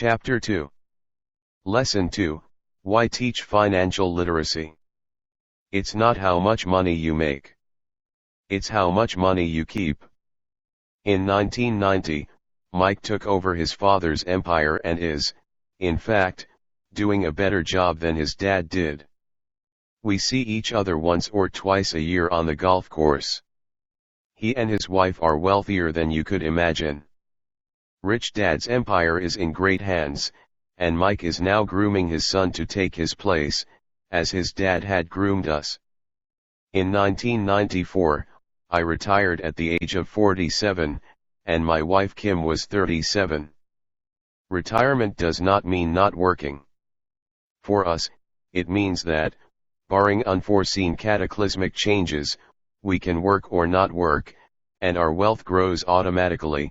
Chapter 2. Lesson 2, Why Teach Financial Literacy? It's not how much money you make. It's how much money you keep. In 1990, Mike took over his father's empire and is, in fact, doing a better job than his dad did. We see each other once or twice a year on the golf course. He and his wife are wealthier than you could imagine. Rich Dad's empire is in great hands, and Mike is now grooming his son to take his place, as his dad had groomed us. In 1994, I retired at the age of 47, and my wife Kim was 37. Retirement does not mean not working. For us, it means that, barring unforeseen cataclysmic changes, we can work or not work, and our wealth grows automatically,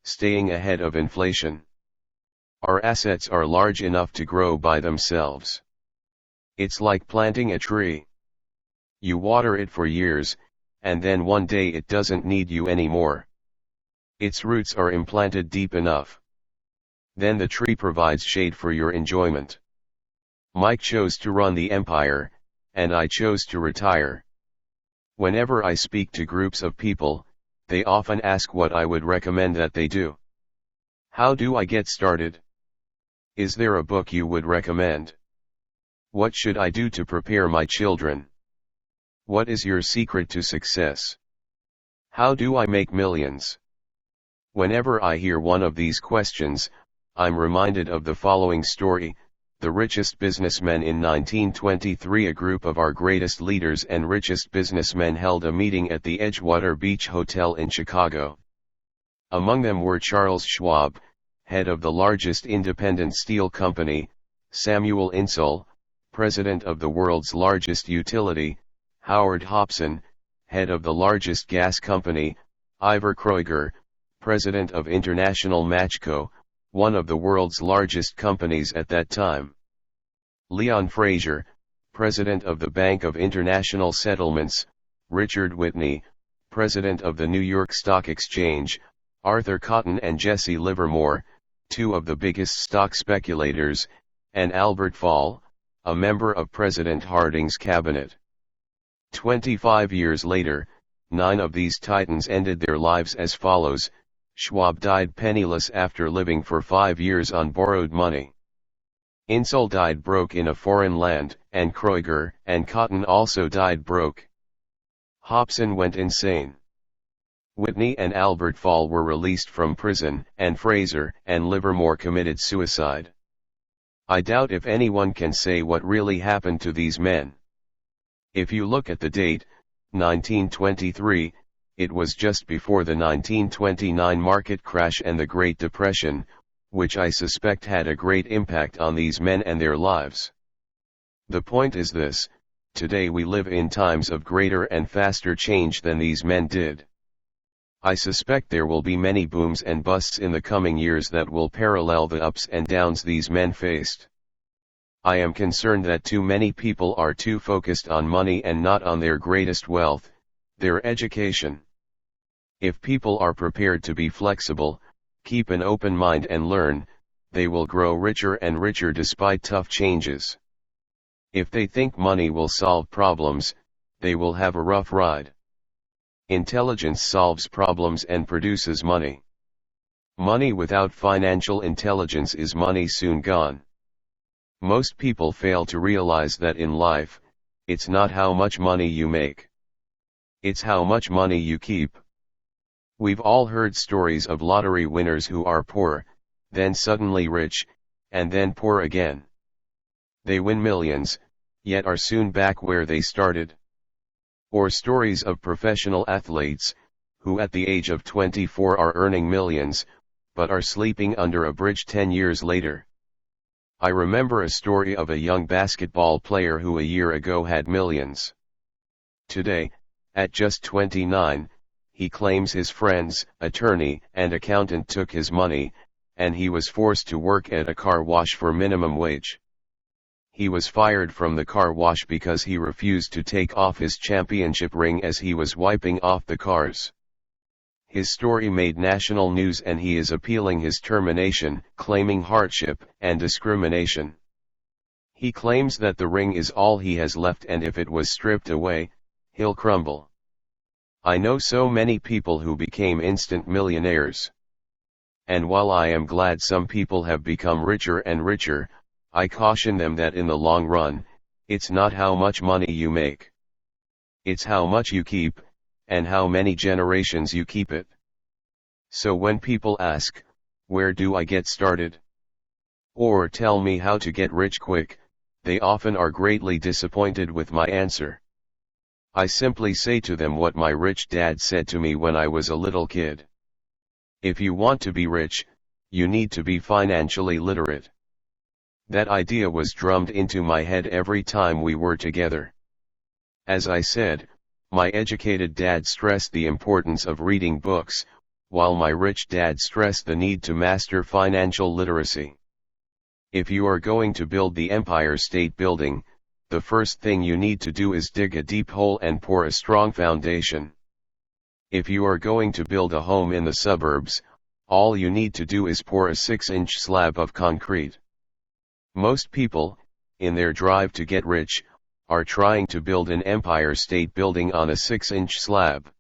staying ahead of inflation. Our assets are large enough to grow by themselves. It's like planting a tree. You water it for years, and then one day it doesn't need you anymore. Its roots are implanted deep enough. Then the tree provides shade for your enjoyment. Mike chose to run the empire, and I chose to retire. Whenever I speak to groups of people, they often ask what I would recommend that they do. How do I get started? Is there a book you would recommend? What should I do to prepare my children? What is your secret to success? How do I make millions? Whenever I hear one of these questions, I'm reminded of the following story. The richest businessmen in 1923. A group of our greatest leaders and richest businessmen held a meeting at the Edgewater Beach Hotel in Chicago. Among them were Charles Schwab, head of the largest independent steel company, Samuel Insull, president of the world's largest utility, Howard Hopson, head of the largest gas company, Ivor Kreuger, president of International Matchco, one of the world's largest companies at that time. Leon Fraser, president of the Bank of International Settlements, Richard Whitney, president of the New York Stock Exchange, Arthur Cotton and Jesse Livermore, two of the biggest stock speculators, and Albert Fall, a member of President Harding's cabinet. 25 years later, 9 of these titans ended their lives as follows. Schwab died penniless after living for 5 years on borrowed money. Insull died broke in a foreign land, and Kreuger and Cotton also died broke. Hopson went insane. Whitney and Albert Fall were released from prison, and Fraser and Livermore committed suicide. I doubt if anyone can say what really happened to these men. If you look at the date, 1923, it was just before the 1929 market crash and the Great Depression, which I suspect had a great impact on these men and their lives. The point is this: today we live in times of greater and faster change than these men did. I suspect there will be many booms and busts in the coming years that will parallel the ups and downs these men faced. I am concerned that too many people are too focused on money and not on their greatest wealth, their education. If people are prepared to be flexible, keep an open mind and learn, they will grow richer and richer despite tough changes. If they think money will solve problems, they will have a rough ride. Intelligence solves problems and produces money. Money without financial intelligence is money soon gone. Most people fail to realize that in life, it's not how much money you make. It's how much money you keep. We've all heard stories of lottery winners who are poor, then suddenly rich, and then poor again. They win millions, yet are soon back where they started. Or stories of professional athletes, who at the age of 24 are earning millions, but are sleeping under a bridge 10 years later. I remember a story of a young basketball player who a year ago had millions. Today, at just 29, he claims his friend's attorney and accountant took his money, and he was forced to work at a car wash for minimum wage. He was fired from the car wash because he refused to take off his championship ring as he was wiping off the cars. His story made national news and he is appealing his termination, claiming hardship and discrimination. He claims that the ring is all he has left and if it was stripped away, he'll crumble. I know so many people who became instant millionaires. And while I am glad some people have become richer and richer, I caution them that in the long run, it's not how much money you make. It's how much you keep, and how many generations you keep it. So when people ask, where do I get started? Or tell me how to get rich quick, they often are greatly disappointed with my answer. I simply say to them what my rich dad said to me when I was a little kid. If you want to be rich, you need to be financially literate. That idea was drummed into my head every time we were together. As I said, my educated dad stressed the importance of reading books, while my rich dad stressed the need to master financial literacy. If you are going to build the Empire State Building, the first thing you need to do is dig a deep hole and pour a strong foundation. If you are going to build a home in the suburbs, all you need to do is pour a 6-inch slab of concrete. Most people, in their drive to get rich, are trying to build an Empire State Building on a 6-inch slab.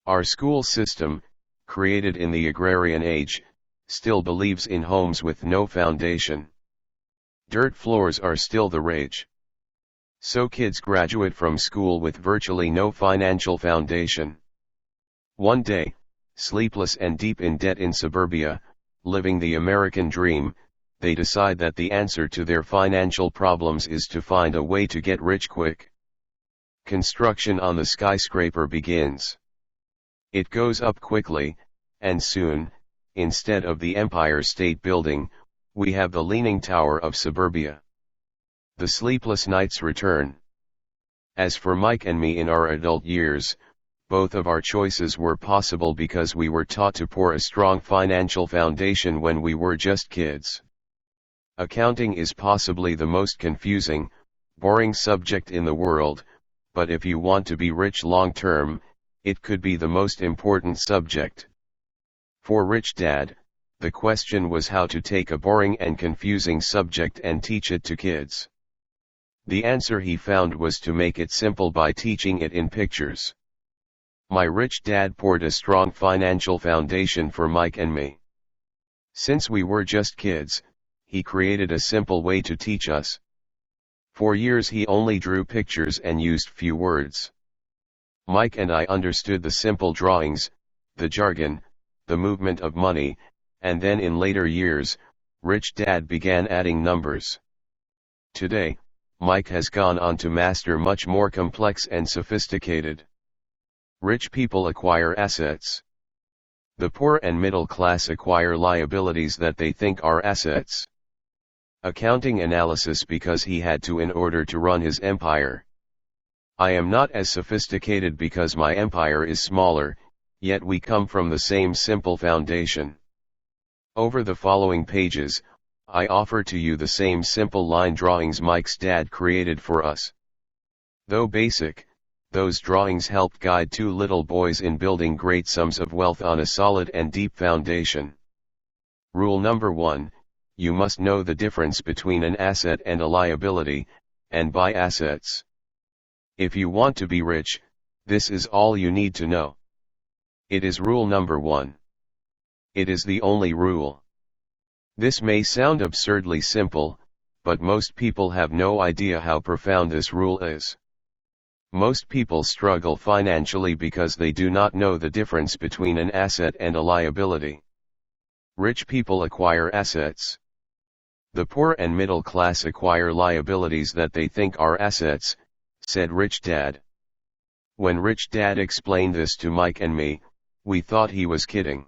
Our school system, created in the agrarian age, still believes in homes with no foundation. Dirt floors are still the rage. So kids graduate from school with virtually no financial foundation. One day, sleepless and deep in debt in suburbia, living the American dream, they decide that the answer to their financial problems is to find a way to get rich quick. Construction on the skyscraper begins. It goes up quickly, and soon, instead of the Empire State Building, we have the Leaning Tower of suburbia. The sleepless nights return. As for Mike and me in our adult years, both of our choices were possible because we were taught to pour a strong financial foundation when we were just kids. Accounting is possibly the most confusing, boring subject in the world, but if you want to be rich long term, it could be the most important subject. For Rich Dad, the question was how to take a boring and confusing subject and teach it to kids. The answer he found was to make it simple by teaching it in pictures. My rich dad poured a strong financial foundation for Mike and me. Since we were just kids, he created a simple way to teach us. For years he only drew pictures and used few words. Mike and I understood the simple drawings, the jargon, the movement of money, and then in later years, Rich Dad began adding numbers. Today, Mike has gone on to master much more complex and sophisticated. Rich people acquire assets. The poor and middle class acquire liabilities that they think are assets. Accounting analysis because he had to in order to run his empire. I am not as sophisticated because my empire is smaller, yet we come from the same simple foundation. Over the following pages, I offer to you the same simple line drawings Mike's dad created for us. Though basic, those drawings helped guide two little boys in building great sums of wealth on a solid and deep foundation. Rule number 1, you must know the difference between an asset and a liability, and buy assets. If you want to be rich, this is all you need to know. It is rule number 1. It is the only rule. This may sound absurdly simple, but most people have no idea how profound this rule is. Most people struggle financially because they do not know the difference between an asset and a liability. Rich people acquire assets. The poor and middle class acquire liabilities that they think are assets, said Rich Dad. When Rich Dad explained this to Mike and me, we thought he was kidding.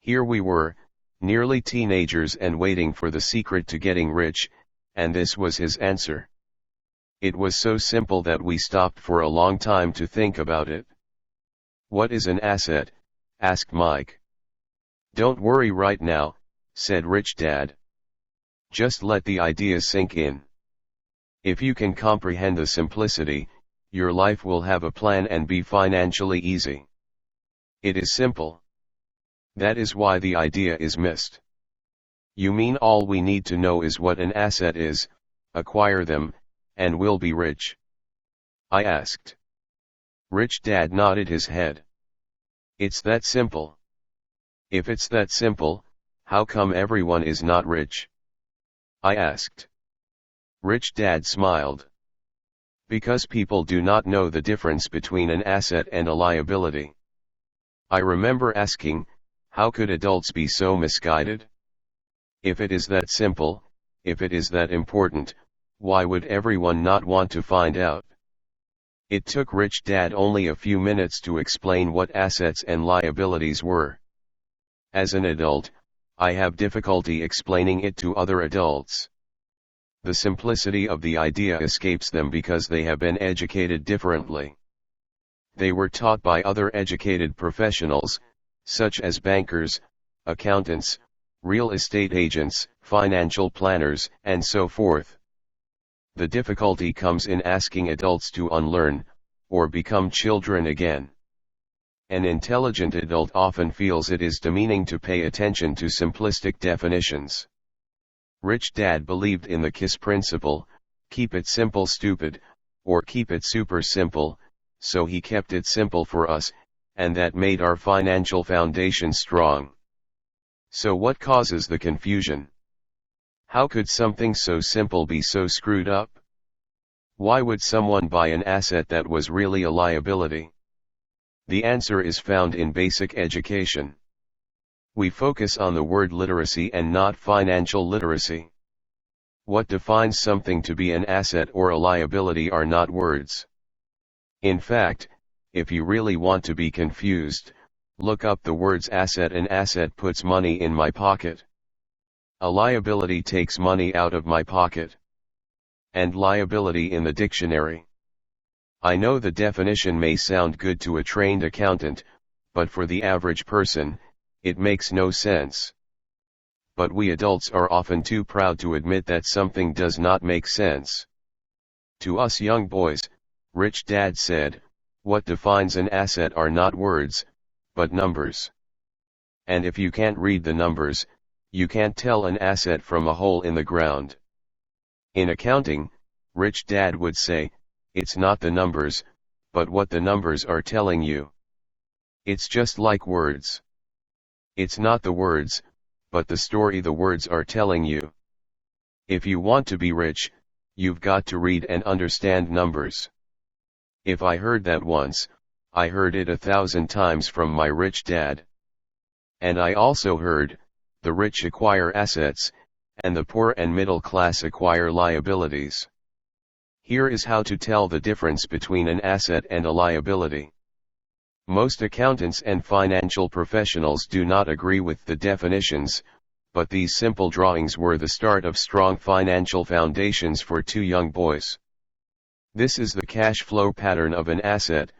Here we were, nearly teenagers and waiting for the secret to getting rich, and this was his answer. It was so simple that we stopped for a long time to think about it. What is an asset? Asked Mike. Don't worry right now, said Rich Dad. Just let the idea sink in. If you can comprehend the simplicity, your life will have a plan and be financially easy. It is simple. That is why the idea is missed. You mean all we need to know is what an asset is, acquire them, and we'll be rich? I asked. Rich Dad nodded his head. It's that simple. If it's that simple, how come everyone is not rich? I asked. Rich Dad smiled. Because people do not know the difference between an asset and a liability. I remember asking, how could adults be so misguided? If it is that simple, if it is that important, why would everyone not want to find out? It took Rich Dad only a few minutes to explain what assets and liabilities were. As an adult, I have difficulty explaining it to other adults. The simplicity of the idea escapes them because they have been educated differently. They were taught by other educated professionals, such as bankers, accountants, real estate agents, financial planners, and so forth. The difficulty comes in asking adults to unlearn, or become children again. An intelligent adult often feels it is demeaning to pay attention to simplistic definitions. Rich Dad believed in the KISS principle, keep it simple stupid, or keep it super simple, so he kept it simple for us, and that made our financial foundation strong. So what causes the confusion? How could something so simple be so screwed up? Why would someone buy an asset that was really a liability? The answer is found in basic education. We focus on the word literacy and not financial literacy. What defines something to be an asset or a liability are not words. In fact, if you really want to be confused, look up the words asset. An asset puts money in my pocket. A liability takes money out of my pocket. And liability in the dictionary. I know the definition may sound good to a trained accountant, but for the average person, it makes no sense. But we adults are often too proud to admit that something does not make sense. To us young boys, Rich Dad said, what defines an asset are not words, but numbers. And if you can't read the numbers, you can't tell an asset from a hole in the ground. In accounting, Rich Dad would say, it's not the numbers, but what the numbers are telling you. It's just like words. It's not the words, but the story the words are telling you. If you want to be rich, you've got to read and understand numbers. If I heard that once, I heard it 1,000 times from my rich dad. And I also heard, the rich acquire assets, and the poor and middle class acquire liabilities. Here is how to tell the difference between an asset and a liability. Most accountants and financial professionals do not agree with the definitions, but these simple drawings were the start of strong financial foundations for two young boys. This is the cash flow pattern of an asset.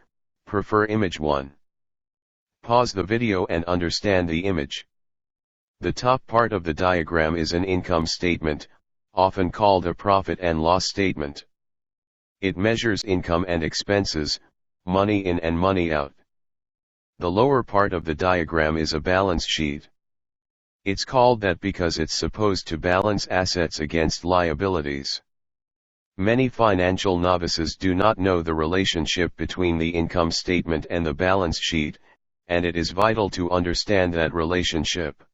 Prefer image 1. Pause the video and understand the image. The top part of the diagram is an income statement, often called a profit and loss statement. It measures income and expenses, money in and money out. The lower part of the diagram is a balance sheet. It's called that because it's supposed to balance assets against liabilities. Many financial novices do not know the relationship between the income statement and the balance sheet, and it is vital to understand that relationship.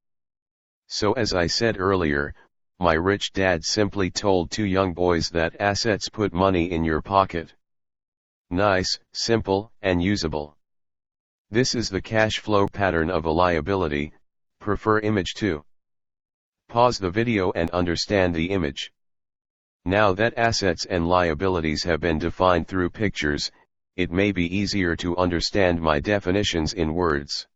So as I said earlier, my rich dad simply told two young boys that assets put money in your pocket. Nice, simple, and usable. This is the cash flow pattern of a liability. Prefer image 2. Pause the video and understand the image. Now that assets and liabilities have been defined through pictures, it may be easier to understand my definitions in words.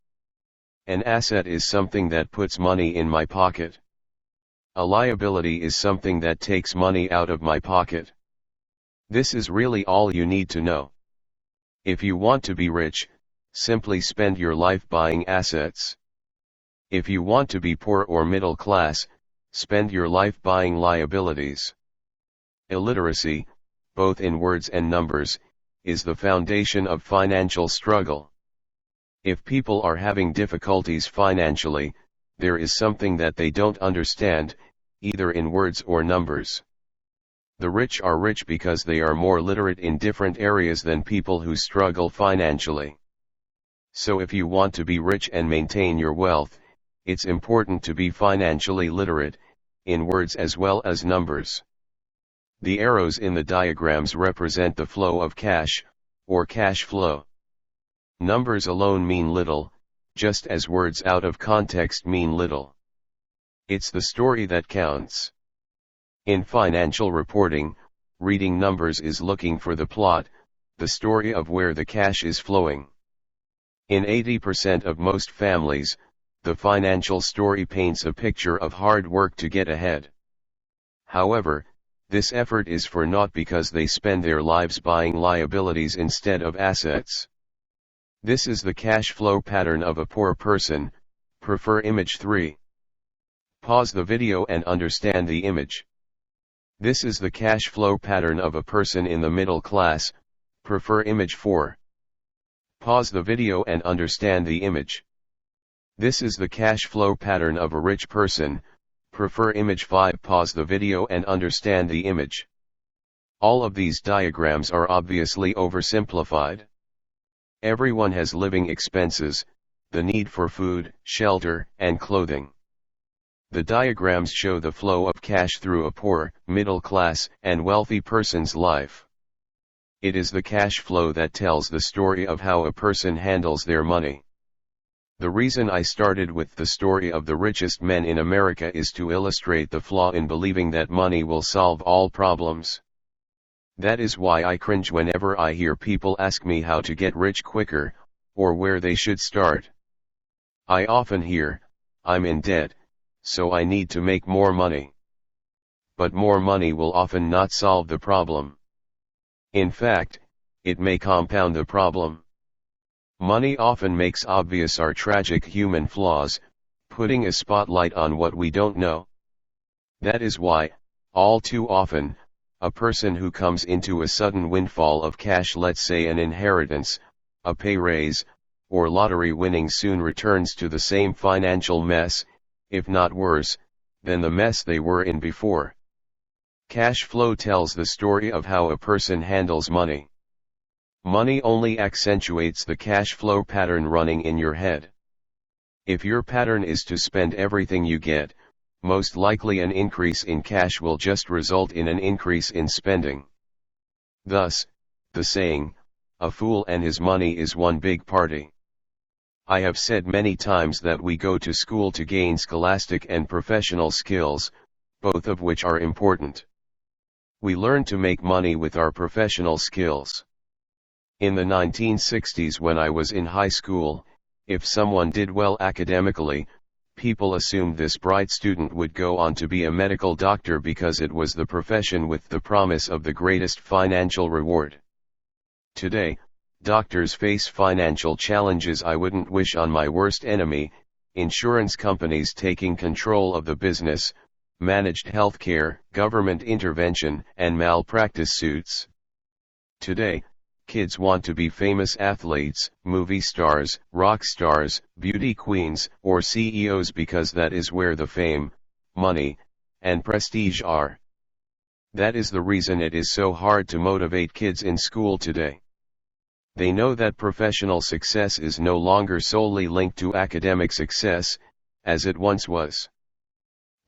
An asset is something that puts money in my pocket. A liability is something that takes money out of my pocket. This is really all you need to know. If you want to be rich, simply spend your life buying assets. If you want to be poor or middle class, spend your life buying liabilities. Illiteracy, both in words and numbers, is the foundation of financial struggle. If people are having difficulties financially, there is something that they don't understand, either in words or numbers. The rich are rich because they are more literate in different areas than people who struggle financially. So if you want to be rich and maintain your wealth, it's important to be financially literate, in words as well as numbers. The arrows in the diagrams represent the flow of cash, or cash flow. Numbers alone mean little, just as words out of context mean little. It's the story that counts. In financial reporting, reading numbers is looking for the plot, the story of where the cash is flowing. In 80% of most families, the financial story paints a picture of hard work to get ahead. However, this effort is for naught because they spend their lives buying liabilities instead of assets. This is the cash flow pattern of a poor person. Prefer image 3. Pause the video and understand the image. This is the cash flow pattern of a person in the middle class. Prefer image 4. Pause the video and understand the image. This is the cash flow pattern of a rich person. Prefer image 5. Pause the video and understand the image. All of these diagrams are obviously oversimplified. Everyone has living expenses, the need for food, shelter, and clothing. The diagrams show the flow of cash through a poor, middle class, and wealthy person's life. It is the cash flow that tells the story of how a person handles their money. The reason I started with the story of the richest men in America is to illustrate the flaw in believing that money will solve all problems. That is why I cringe whenever I hear people ask me how to get rich quicker, or where they should start. I often hear, "I'm in debt, so I need to make more money." But more money will often not solve the problem. In fact, it may compound the problem. Money often makes obvious our tragic human flaws, putting a spotlight on what we don't know. That is why, all too often, a person who comes into a sudden windfall of cash, let's say an inheritance, a pay raise, or lottery winning, soon returns to the same financial mess, if not worse, than the mess they were in before. Cash flow tells the story of how a person handles money. Money only accentuates the cash flow pattern running in your head. If your pattern is to spend everything you get, most likely an increase in cash will just result in an increase in spending. Thus, the saying, "A fool and his money is one big party." I have said many times that we go to school to gain scholastic and professional skills, both of which are important. We learn to make money with our professional skills. In the 1960s, when I was in high school, if someone did well academically, people assumed this bright student would go on to be a medical doctor because it was the profession with the promise of the greatest financial reward. Today, doctors face financial challenges I wouldn't wish on my worst enemy: insurance companies taking control of the business, managed healthcare, government intervention, and malpractice suits. Today, kids want to be famous athletes, movie stars, rock stars, beauty queens, or CEOs because that is where the fame, money, and prestige are. That is the reason it is so hard to motivate kids in school today. They know that professional success is no longer solely linked to academic success, as it once was.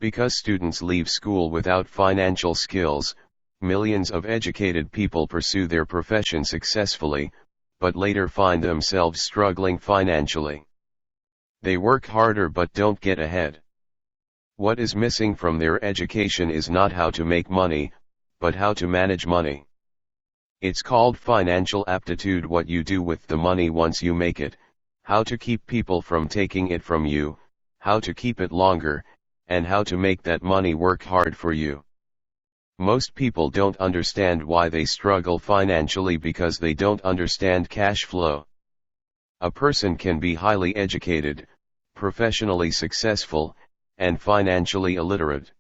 Because students leave school without financial skills, millions of educated people pursue their profession successfully, but later find themselves struggling financially. They work harder but don't get ahead. What is missing from their education is not how to make money, but how to manage money. It's called financial aptitude: what you do with the money once you make it, how to keep people from taking it from you, how to keep it longer, and how to make that money work hard for you. Most people don't understand why they struggle financially because they don't understand cash flow. A person can be highly educated, professionally successful, and financially illiterate.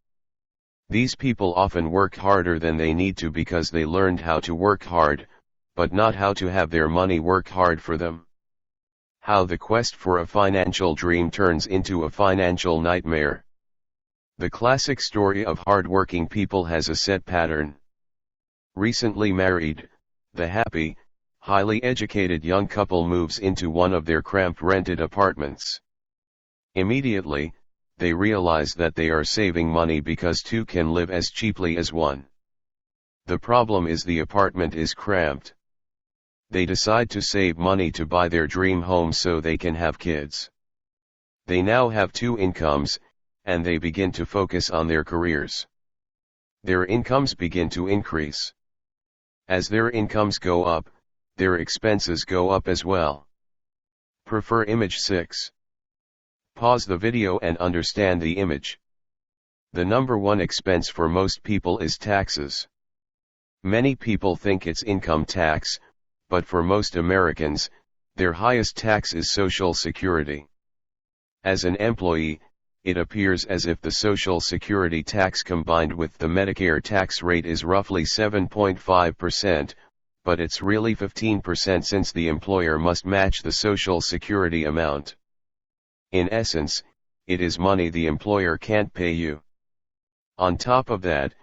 These people often work harder than they need to because they learned how to work hard, but not how to have their money work hard for them. How the quest for a financial dream turns into a financial nightmare. The classic story of hardworking people has a set pattern. Recently married, the happy, highly educated young couple moves into one of their cramped rented apartments. Immediately, they realize that they are saving money because two can live as cheaply as one. The problem is the apartment is cramped. They decide to save money to buy their dream home so they can have kids. They now have two incomes, and they begin to focus on their careers. Their incomes begin to increase. As their incomes go up, their expenses go up as well. Prefer image 6. Pause the video and understand the image. The number one expense for most people is taxes. Many people think it's income tax, but for most Americans, their highest tax is Social Security. As an employee, it appears as if the Social Security tax combined with the Medicare tax rate is roughly 7.5%, but it's really 15% since the employer must match the Social Security amount. In essence, it is money the employer can't pay you. On top of that,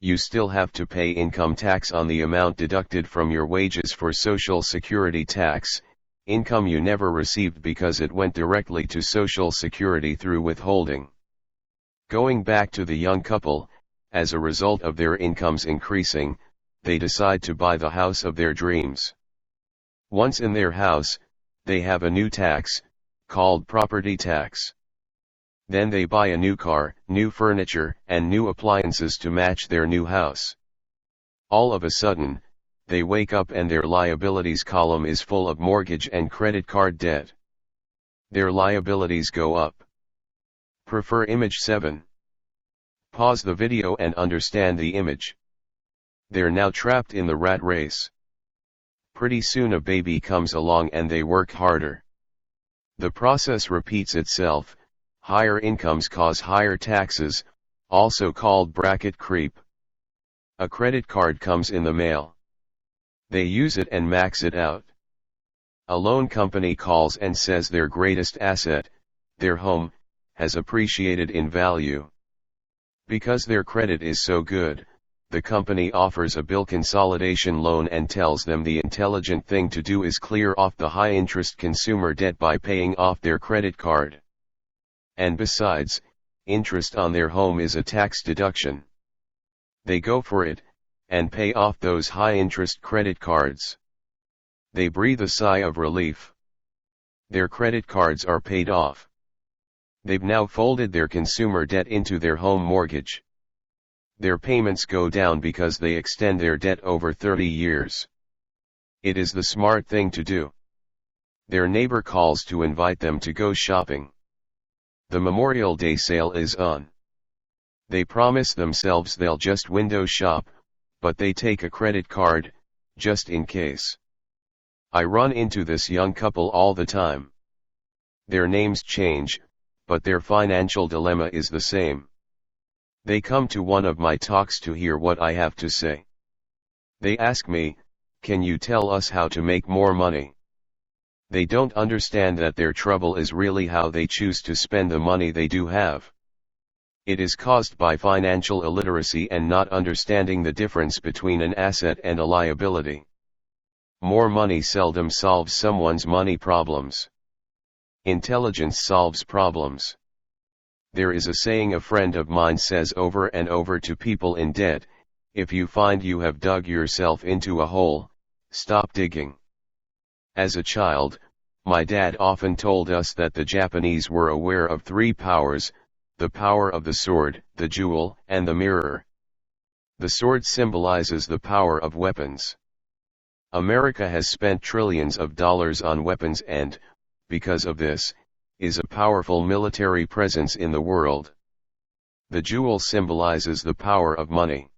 you still have to pay income tax on the amount deducted from your wages for Social Security tax, income you never received because it went directly to Social Security through withholding. Going back to the young couple, as a result of their incomes increasing, they decide to buy the house of their dreams. Once in their house, they have a new tax, called property tax. Then they buy a new car, new furniture, and new appliances to match their new house. All of a sudden, they wake up and their liabilities column is full of mortgage and credit card debt. Their liabilities go up. Prefer image 7. Pause the video and understand the image. They're now trapped in the rat race. Pretty soon a baby comes along and they work harder. The process repeats itself. Higher incomes cause higher taxes, also called bracket creep. A credit card comes in the mail. They use it and max it out. A loan company calls and says their greatest asset, their home, has appreciated in value. Because their credit is so good, the company offers a bill consolidation loan and tells them the intelligent thing to do is clear off the high-interest consumer debt by paying off their credit card. And besides, interest on their home is a tax deduction. They go for it, and pay off those high-interest credit cards. They breathe a sigh of relief. Their credit cards are paid off. They've now folded their consumer debt into their home mortgage. Their payments go down because they extend their debt over 30 years. It is the smart thing to do. Their neighbor calls to invite them to go shopping. The Memorial Day sale is on. They promise themselves they'll just window shop, but they take a credit card, just in case. I run into this young couple all the time. Their names change, but their financial dilemma is the same. They come to one of my talks to hear what I have to say. They ask me, "Can you tell us how to make more money?" They don't understand that their trouble is really how they choose to spend the money they do have. It is caused by financial illiteracy and not understanding the difference between an asset and a liability. More money seldom solves someone's money problems. Intelligence solves problems. There is a saying a friend of mine says over and over to people in debt: if you find you have dug yourself into a hole, stop digging. As a child, my dad often told us that the Japanese were aware of three powers: the power of the sword, the jewel, and the mirror. The sword symbolizes the power of weapons. America has spent trillions of dollars on weapons and, because of this, is a powerful military presence in the world. The jewel symbolizes the power of money.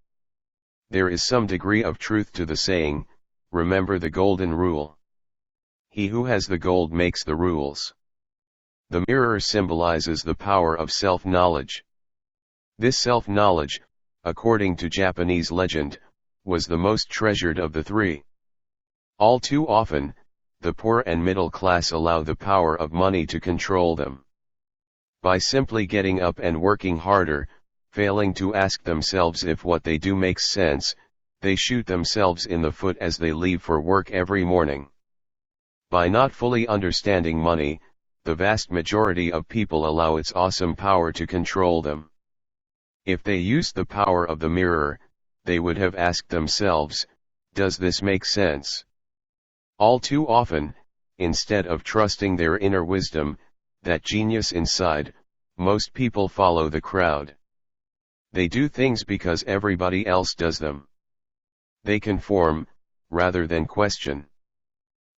There is some degree of truth to the saying, remember the golden rule. He who has the gold makes the rules. The mirror symbolizes the power of self-knowledge. This self-knowledge, according to Japanese legend, was the most treasured of the three. All too often, the poor and middle class allow the power of money to control them. By simply getting up and working harder, failing to ask themselves if what they do makes sense, they shoot themselves in the foot as they leave for work every morning. By not fully understanding money, the vast majority of people allow its awesome power to control them. If they used the power of the mirror, they would have asked themselves, does this make sense? All too often, instead of trusting their inner wisdom, that genius inside, most people follow the crowd. They do things because everybody else does them. They conform, rather than question.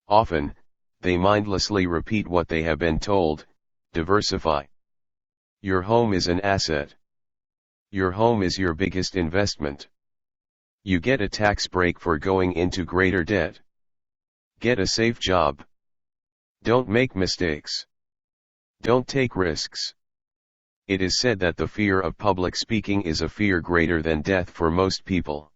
Often, they mindlessly repeat what they have been told. Diversify. Your home is an asset. Your home is your biggest investment. You get a tax break for going into greater debt. Get a safe job. Don't make mistakes. Don't take risks. It is said that the fear of public speaking is a fear greater than death for most people.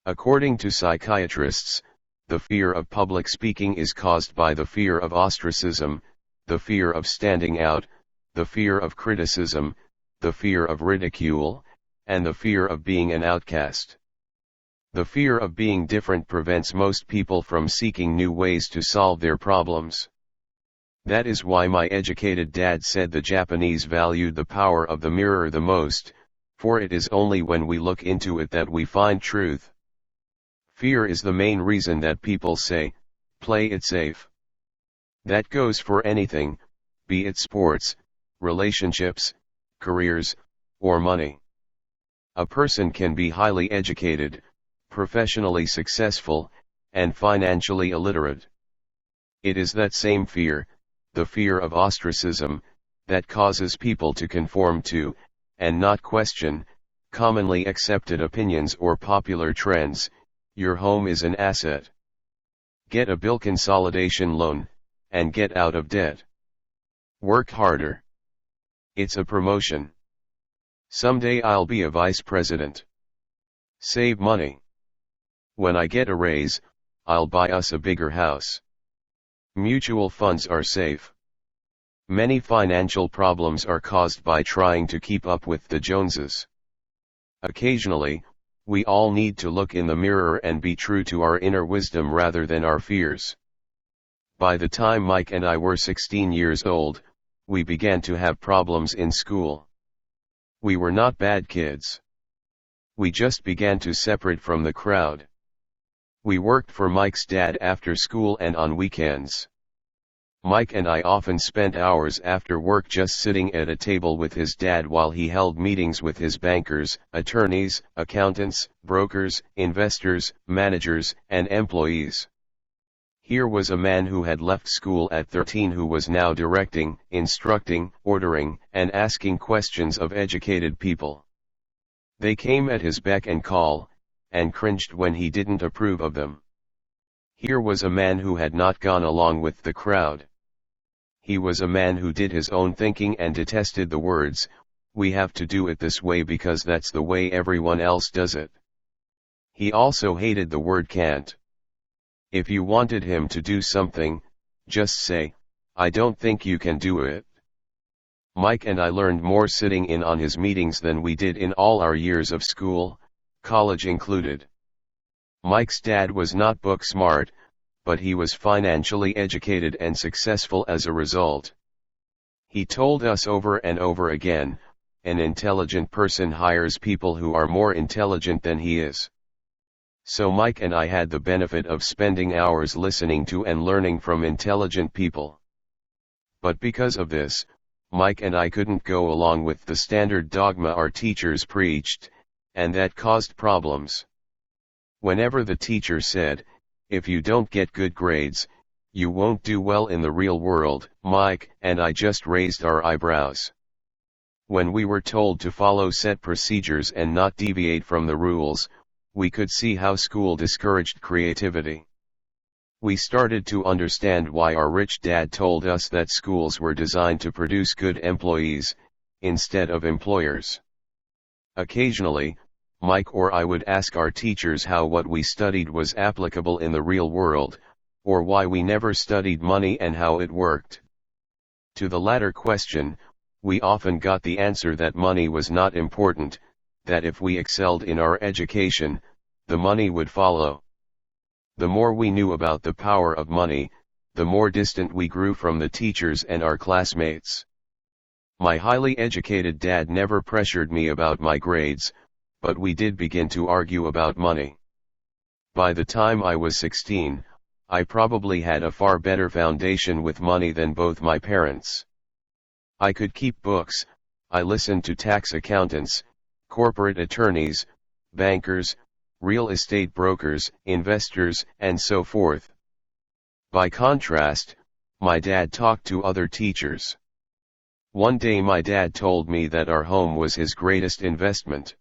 According to psychiatrists, the fear of public speaking is caused by the fear of ostracism, the fear of standing out, the fear of criticism, the fear of ridicule, and the fear of being an outcast. The fear of being different prevents most people from seeking new ways to solve their problems. That is why my educated dad said the Japanese valued the power of the mirror the most, for it is only when we look into it that we find truth. Fear is the main reason that people say, play it safe. That goes for anything, be it sports, relationships, careers, or money. A person can be highly educated, professionally successful, and financially illiterate. It is that same fear, the fear of ostracism, that causes people to conform to, and not question, commonly accepted opinions or popular trends. Your home is an asset. Get a bill consolidation loan, and get out of debt. Work harder. It's a promotion. Someday I'll be a vice president. Save money. When I get a raise, I'll buy us a bigger house. Mutual funds are safe. Many financial problems are caused by trying to keep up with the Joneses. Occasionally, we all need to look in the mirror and be true to our inner wisdom rather than our fears. By the time Mike and I were 16 years old, we began to have problems in school. We were not bad kids. We just began to separate from the crowd. We worked for Mike's dad after school and on weekends. Mike and I often spent hours after work just sitting at a table with his dad while he held meetings with his bankers, attorneys, accountants, brokers, investors, managers, and employees. Here was a man who had left school at 13 who was now directing, instructing, ordering, and asking questions of educated people. They came at his beck and call, and cringed when he didn't approve of them. Here was a man who had not gone along with the crowd. He was a man who did his own thinking and detested the words, "We have to do it this way because that's the way everyone else does it." He also hated the word can't. If you wanted him to do something, just say, "I don't think you can do it." Mike and I learned more sitting in on his meetings than we did in all our years of school, college included. Mike's dad was not book smart, but he was financially educated and successful as a result. He told us over and over again, an intelligent person hires people who are more intelligent than he is. So Mike and I had the benefit of spending hours listening to and learning from intelligent people. But because of this, Mike and I couldn't go along with the standard dogma our teachers preached, and that caused problems. Whenever the teacher said, "If you don't get good grades, you won't do well in the real world," Mike and I just raised our eyebrows. When we were told to follow set procedures and not deviate from the rules, we could see how school discouraged creativity. We started to understand why our rich dad told us that schools were designed to produce good employees, instead of employers. Occasionally, Mike or I would ask our teachers how what we studied was applicable in the real world, or why we never studied money and how it worked. To the latter question, we often got the answer that money was not important, that if we excelled in our education, the money would follow. The more we knew about the power of money, the more distant we grew from the teachers and our classmates. My highly educated dad never pressured me about my grades, but we did begin to argue about money. By the time I was 16, I probably had a far better foundation with money than both my parents. I could keep books, I listened to tax accountants, corporate attorneys, bankers, real estate brokers, investors, and so forth. By contrast, my dad talked to other teachers. One day my dad told me that our home was his greatest investment.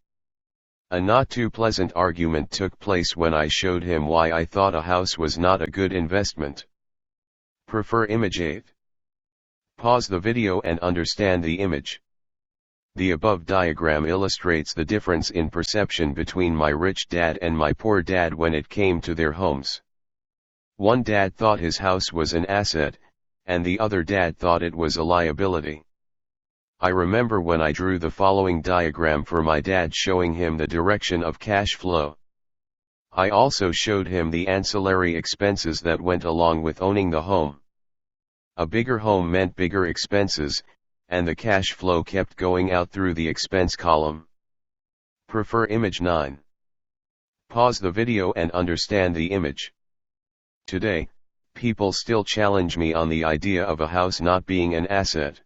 A not too pleasant argument took place when I showed him why I thought a house was not a good investment. Prefer image 8. Pause the video and understand the image. The above diagram illustrates the difference in perception between my rich dad and my poor dad when it came to their homes. One dad thought his house was an asset, and the other dad thought it was a liability. I remember when I drew the following diagram for my dad showing him the direction of cash flow. I also showed him the ancillary expenses that went along with owning the home. A bigger home meant bigger expenses, and the cash flow kept going out through the expense column. Prefer image 9. Pause the video and understand the image. Today, people still challenge me on the idea of a house not being an asset.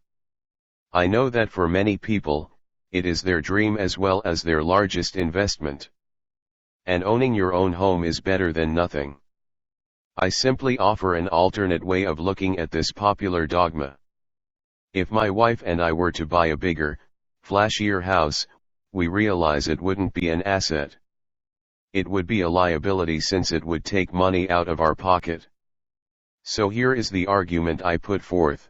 I know that for many people, it is their dream as well as their largest investment. And owning your own home is better than nothing. I simply offer an alternate way of looking at this popular dogma. If my wife and I were to buy a bigger, flashier house, we realize it wouldn't be an asset. It would be a liability since it would take money out of our pocket. So here is the argument I put forth.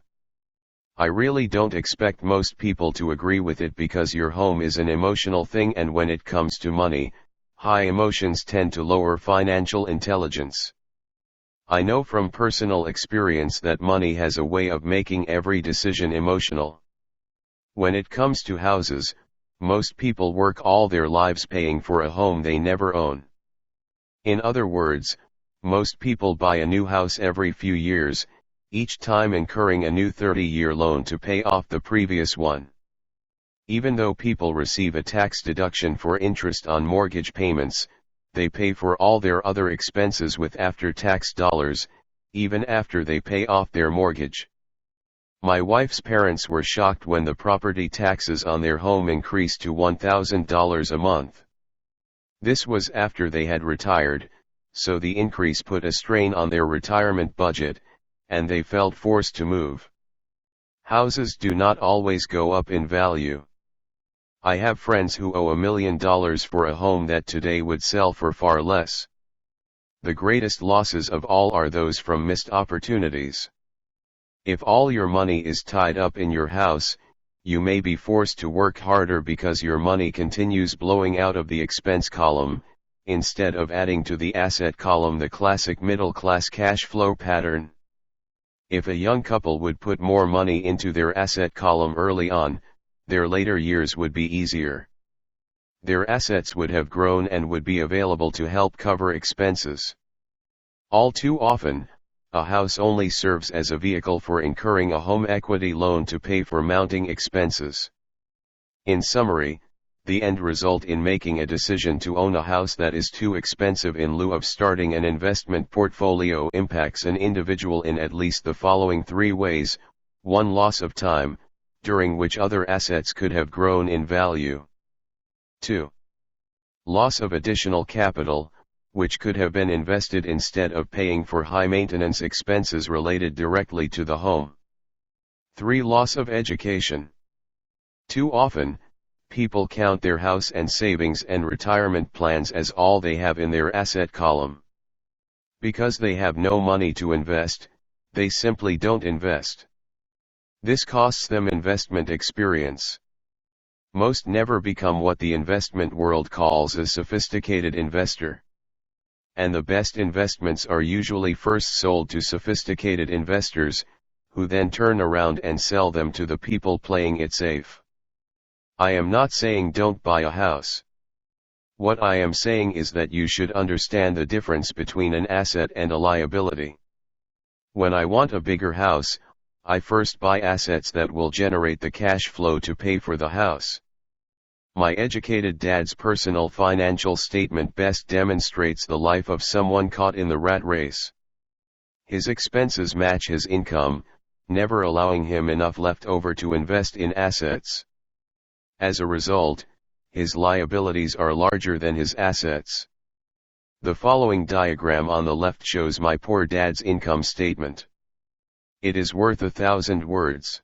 I really don't expect most people to agree with it because your home is an emotional thing, and when it comes to money, high emotions tend to lower financial intelligence. I know from personal experience that money has a way of making every decision emotional. When it comes to houses, most people work all their lives paying for a home they never own. In other words, most people buy a new house every few years, each time incurring a new 30-year loan to pay off the previous one. Even though people receive a tax deduction for interest on mortgage payments, they pay for all their other expenses with after-tax dollars, even after they pay off their mortgage. My wife's parents were shocked when the property taxes on their home increased to $1,000 a month. This was after they had retired, so the increase put a strain on their retirement budget, and they felt forced to move. Houses do not always go up in value. I have friends who owe $1 million for a home that today would sell for far less. The greatest losses of all are those from missed opportunities. If all your money is tied up in your house, you may be forced to work harder because your money continues blowing out of the expense column, instead of adding to the asset column, the classic middle-class cash flow pattern. If a young couple would put more money into their asset column early on, their later years would be easier. Their assets would have grown and would be available to help cover expenses. All too often, a house only serves as a vehicle for incurring a home equity loan to pay for mounting expenses. In summary, the end result in making a decision to own a house that is too expensive in lieu of starting an investment portfolio impacts an individual in at least the following 3 ways. 1. Loss of time, during which other assets could have grown in value. 2. Loss of additional capital, which could have been invested instead of paying for high maintenance expenses related directly to the home. 3. Loss of education. Too often, people count their house and savings and retirement plans as all they have in their asset column. Because they have no money to invest, they simply don't invest. This costs them investment experience. Most never become what the investment world calls a sophisticated investor. and the best investments are usually first sold to sophisticated investors, who then turn around and sell them to the people playing it safe. I am not saying don't buy a house. What I am saying is that you should understand the difference between an asset and a liability. When I want a bigger house, I first buy assets that will generate the cash flow to pay for the house. My educated dad's personal financial statement best demonstrates the life of someone caught in the rat race. His expenses match his income, never allowing him enough left over to invest in assets. As a result, his liabilities are larger than his assets. The following diagram on the left shows my poor dad's income statement. It is worth 1,000 words.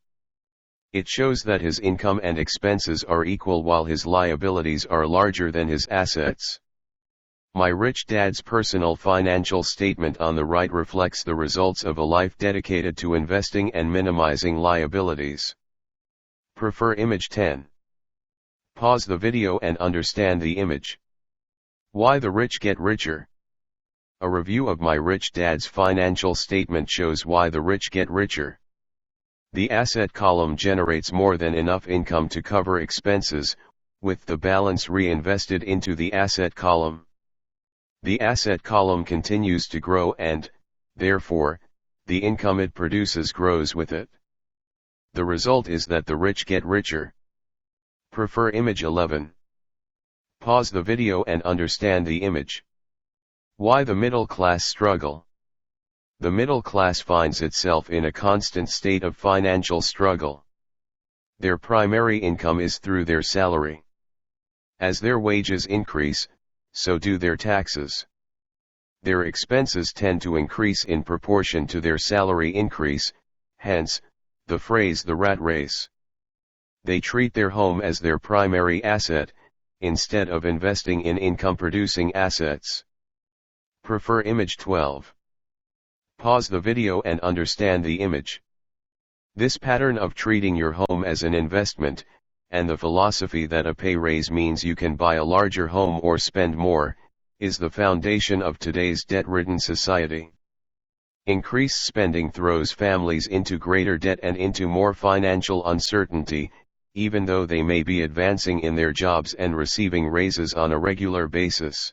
It shows that his income and expenses are equal while his liabilities are larger than his assets. My rich dad's personal financial statement on the right reflects the results of a life dedicated to investing and minimizing liabilities. Prefer image 10. Pause the video and understand the image. Why the rich get richer. A review of my rich dad's financial statement shows why the rich get richer. The asset column generates more than enough income to cover expenses, with the balance reinvested into the asset column. The asset column continues to grow and, therefore, the income it produces grows with it. The result is that the rich get richer. Prefer image 11. Pause the video and understand the image. Why the middle class struggle. The middle class finds itself in a constant state of financial struggle. Their primary income is through their salary. As their wages increase, so do their taxes. Their expenses tend to increase in proportion to their salary increase, hence, the phrase the rat race. They treat their home as their primary asset, instead of investing in income-producing assets. Prefer image 12. Pause the video and understand the image. This pattern of treating your home as an investment, and the philosophy that a pay raise means you can buy a larger home or spend more, is the foundation of today's debt-ridden society. Increased spending throws families into greater debt and into more financial uncertainty, even though they may be advancing in their jobs and receiving raises on a regular basis.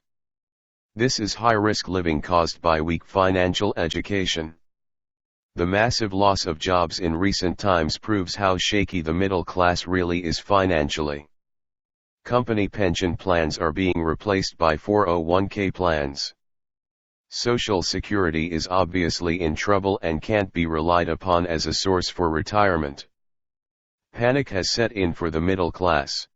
This is high-risk living caused by weak financial education. The massive loss of jobs in recent times proves how shaky the middle class really is financially. Company pension plans are being replaced by 401k plans. Social Security is obviously in trouble and can't be relied upon as a source for retirement. Panic has set in for the middle class.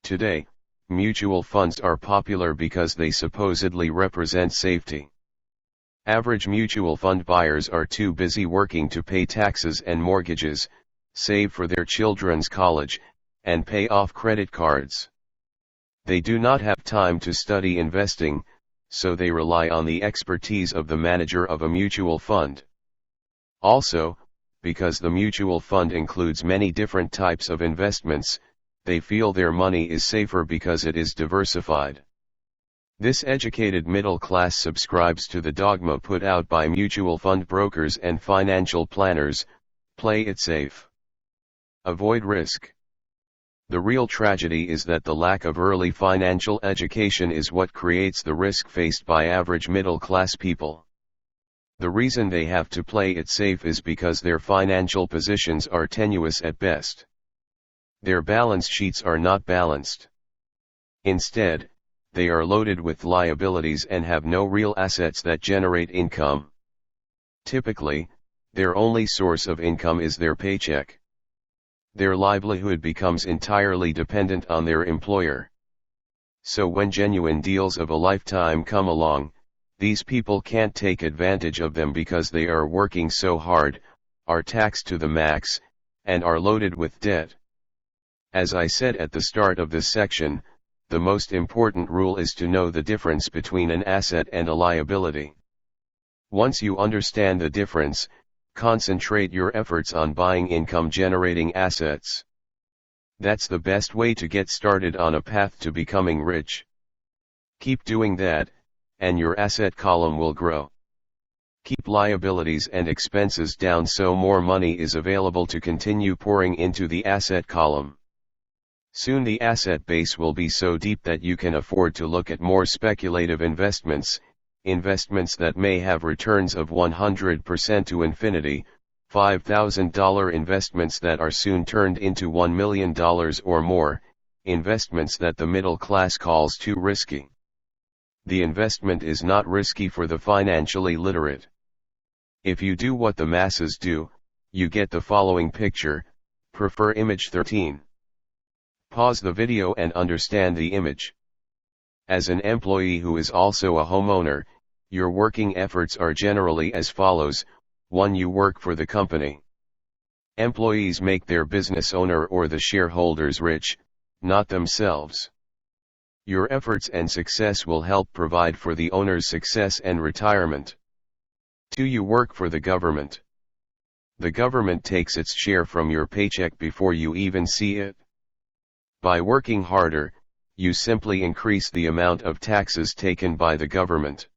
Today, mutual funds are popular because they supposedly represent safety. Average mutual fund buyers are too busy working to pay taxes and mortgages, save for their children's college, and pay off credit cards. They do not have time to study investing, so they rely on the expertise of the manager of a mutual fund. Also, because the mutual fund includes many different types of investments, they feel their money is safer because it is diversified. This educated middle class subscribes to the dogma put out by mutual fund brokers and financial planners: play it safe. Avoid risk. The real tragedy is that the lack of early financial education is what creates the risk faced by average middle class people. The reason they have to play it safe is because their financial positions are tenuous at best. Their balance sheets are not balanced. Instead, they are loaded with liabilities and have no real assets that generate income. Typically, their only source of income is their paycheck. Their livelihood becomes entirely dependent on their employer. So when genuine deals of a lifetime come along, these people can't take advantage of them because they are working so hard, are taxed to the max, and are loaded with debt. As I said at the start of this section, the most important rule is to know the difference between an asset and a liability. Once you understand the difference, concentrate your efforts on buying income-generating assets. That's the best way to get started on a path to becoming rich. Keep doing that, and your asset column will grow. Keep liabilities and expenses down so more money is available to continue pouring into the asset column. Soon the asset base will be so deep that you can afford to look at more speculative investments, investments that may have returns of 100% to infinity, $5,000 investments that are soon turned into $1 million or more, investments that the middle class calls too risky. The investment is not risky for the financially literate. If you do what the masses do, you get the following picture. Prefer image 13. Pause the video and understand the image. As an employee who is also a homeowner, your working efforts are generally as follows. 1. You work for the company. Employees make their business owner or the shareholders rich, not themselves. Your efforts and success will help provide for the owner's success and retirement. 2. You work for the government. The government takes its share from your paycheck before you even see it. By working harder, you simply increase the amount of taxes taken by the government.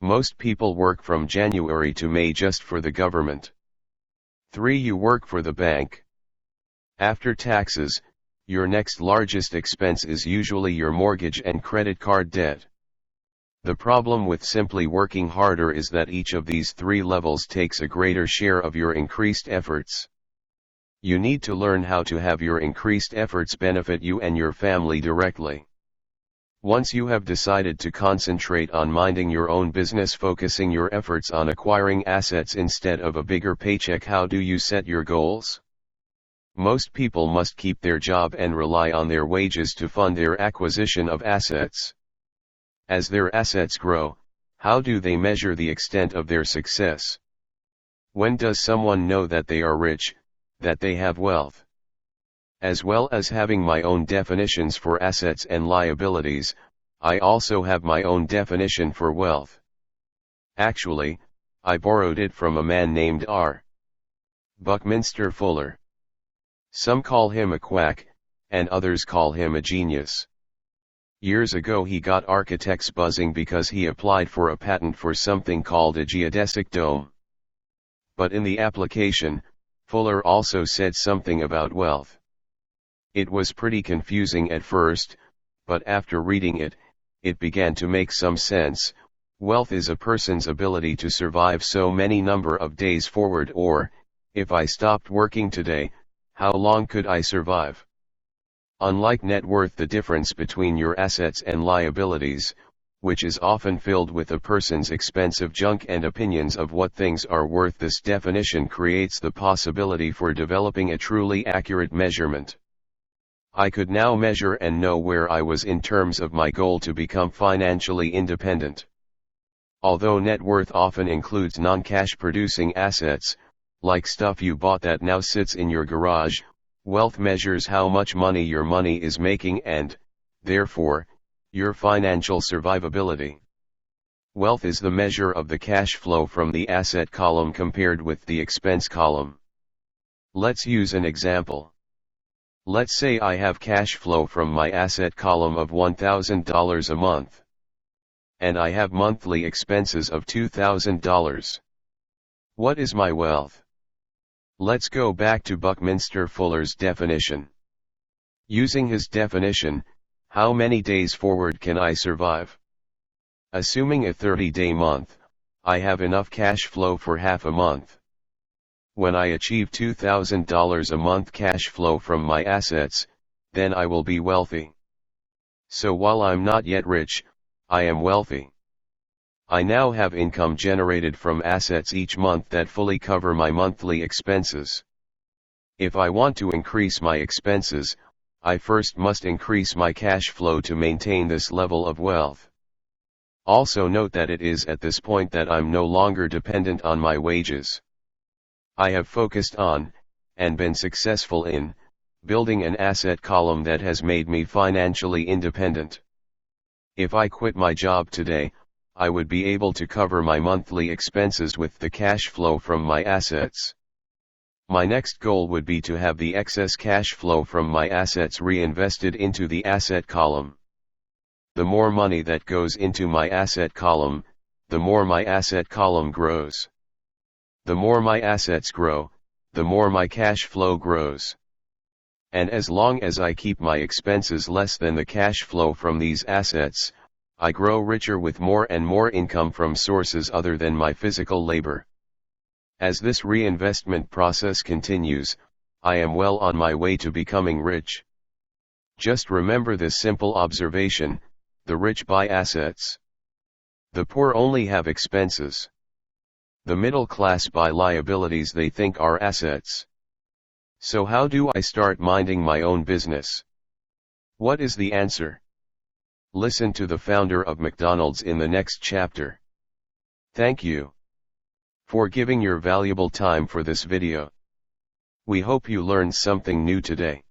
Most people work from January to May just for the government. 3. You work for the bank. After taxes, your next largest expense is usually your mortgage and credit card debt. The problem with simply working harder is that each of these 3 levels takes a greater share of your increased efforts. You need to learn how to have your increased efforts benefit you and your family directly. Once you have decided to concentrate on minding your own business, focusing your efforts on acquiring assets instead of a bigger paycheck, how do you set your goals? Most people must keep their job and rely on their wages to fund their acquisition of assets. As their assets grow, how do they measure the extent of their success? When does someone know that they are rich, that they have wealth? As well as having my own definitions for assets and liabilities, I also have my own definition for wealth. Actually, I borrowed it from a man named R. Buckminster Fuller. Some call him a quack, and others call him a genius. Years ago he got architects buzzing because he applied for a patent for something called a geodesic dome. But in the application, Fuller also said something about wealth. It was pretty confusing at first, but after reading it, it began to make some sense. Wealth is a person's ability to survive so many number of days forward, or, if I stopped working today, how long could I survive? Unlike net worth, the difference between your assets and liabilities, which is often filled with a person's expensive junk and opinions of what things are worth, this definition creates the possibility for developing a truly accurate measurement. I could now measure and know where I was in terms of my goal to become financially independent. Although net worth often includes non-cash producing assets, like stuff you bought that now sits in your garage, wealth measures how much money your money is making and, therefore, your financial survivability. Wealth is the measure of the cash flow from the asset column compared with the expense column. Let's use an example. Let's say I have cash flow from my asset column of $1,000 a month. And I have monthly expenses of $2,000. What is my wealth? Let's go back to Buckminster Fuller's definition. Using his definition, how many days forward can I survive? Assuming a 30-day month, I have enough cash flow for half a month. When I achieve $2,000 a month cash flow from my assets, then I will be wealthy. So while I'm not yet rich, I am wealthy. I now have income generated from assets each month that fully cover my monthly expenses. If I want to increase my expenses, I first must increase my cash flow to maintain this level of wealth. Also note that it is at this point that I'm no longer dependent on my wages. I have focused on, and been successful in, building an asset column that has made me financially independent. If I quit my job today, I would be able to cover my monthly expenses with the cash flow from my assets. My next goal would be to have the excess cash flow from my assets reinvested into the asset column. the more money that goes into my asset column, the more my asset column grows. The more my assets grow, the more my cash flow grows. And as long as I keep my expenses less than the cash flow from these assets, I grow richer with more and more income from sources other than my physical labor. As this reinvestment process continues, I am well on my way to becoming rich. Just remember this simple observation: the rich buy assets. The poor only have expenses. The middle class buy liabilities they think are assets. So how do I start minding my own business? What is the answer? Listen to the founder of McDonald's in the next chapter. Thank you for giving your valuable time for this video. We hope you learned something new today.